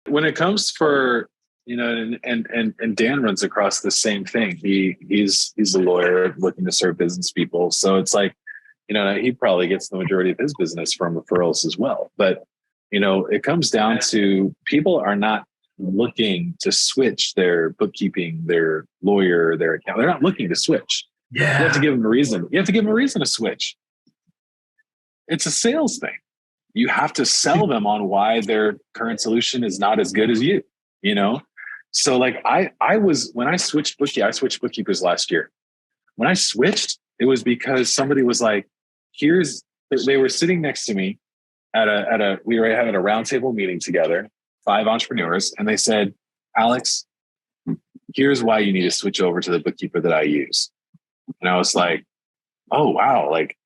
When it comes for, and Dan runs across the same thing. He's a lawyer looking to serve business people. So it's like, he probably gets the majority of his business from referrals as well. But, it comes down to people are not looking to switch their bookkeeping, their lawyer, their account. They're not looking to switch. Yeah. You have to give them a reason. You have to give them a reason to switch. It's a sales thing. You have to sell them on why their current solution is not as good as you, So like when I switched bookkeepers last year. When I switched, it was because somebody was like, they were sitting next to me we were having a roundtable meeting together, 5 entrepreneurs. And they said, Alex, here's why you need to switch over to the bookkeeper that I use. And I was like, oh, wow. Like,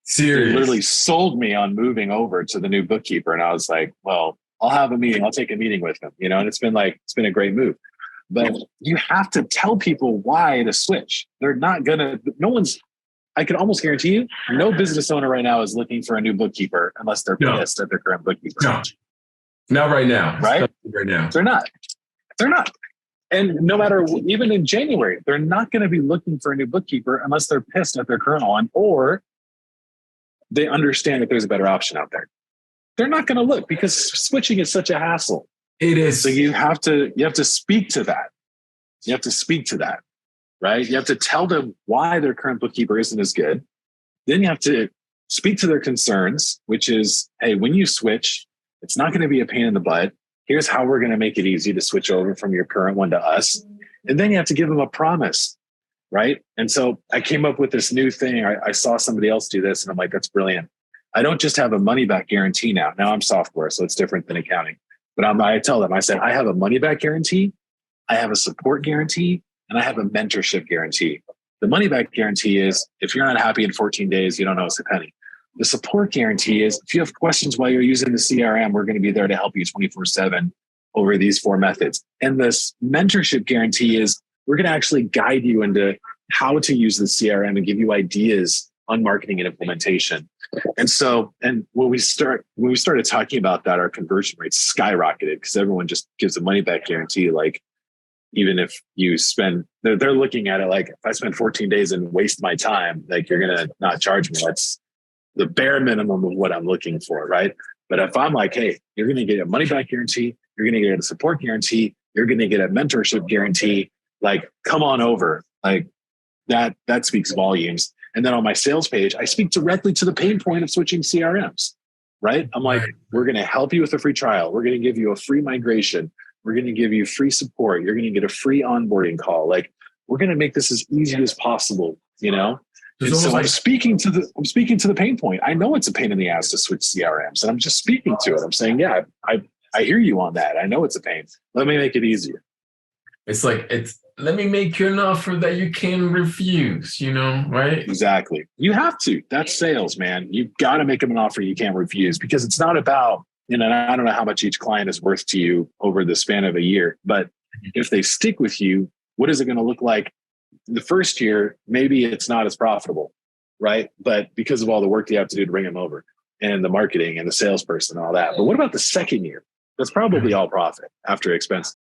serious. They literally sold me on moving over to the new bookkeeper. And I was like, well, I'll have a meeting. I'll take a meeting with them, and it's been a great move. But you have to tell people why to switch. They're not I can almost guarantee you, no business owner right now is looking for a new bookkeeper unless they're pissed at their current bookkeeper. No, not right now. Right? Right now. They're not. And no matter, even in January, they're not going to be looking for a new bookkeeper unless they're pissed at their current one or they understand that there's a better option out there. They're not going to look because switching is such a hassle. It is. So you have to speak to that. You have to speak to that, right? You have to tell them why their current bookkeeper isn't as good. Then you have to speak to their concerns, which is, hey, when you switch, it's not going to be a pain in the butt. Here's how we're going to make it easy to switch over from your current one to us. And then you have to give them a promise, right? And so I came up with this new thing. I saw somebody else do this and I'm like, that's brilliant. I don't just have a money back guarantee now. Now I'm software, so it's different than accounting. But I tell them, I said, I have a money back guarantee, I have a support guarantee, and I have a mentorship guarantee. The money back guarantee is if you're not happy in 14 days, you don't owe us a penny. The support guarantee is if you have questions while you're using the CRM, we're going to be there to help you 24/7 over these 4 methods. And this mentorship guarantee is we're going to actually guide you into how to use the CRM and give you ideas on marketing and implementation. And so, when we started talking about that, our conversion rates skyrocketed because everyone just gives a money back guarantee. Like, even if you they're looking at it like, if I spend 14 days and waste my time, like you're going to not charge me. That's the bare minimum of what I'm looking for, right? But if I'm like, hey, you're going to get a money back guarantee, you're going to get a support guarantee, you're going to get a mentorship guarantee, like, come on over. Like that speaks volumes. And then on my sales page, I speak directly to the pain point of switching CRMs, right? I'm like, we're going to help you with a free trial. We're going to give you a free migration. We're going to give you free support. You're going to get a free onboarding call. Like, we're going to make this as easy as possible, And so I'm speaking to the pain point. I know it's a pain in the ass to switch CRMs, and I'm just speaking to it. I'm saying, yeah, I hear you on that. I know it's a pain. Let me make it easier. Let me make you an offer that you can refuse, right? Exactly. You have to. That's sales, man. You've got to make them an offer you can't refuse, because it's not about, I don't know how much each client is worth to you over the span of a year, but if they stick with you, what is it going to look like? The first year, maybe it's not as profitable, right? But because of all the work you have to do to bring them over and the marketing and the salesperson and all that. But what about the second year? That's probably all profit after expenses.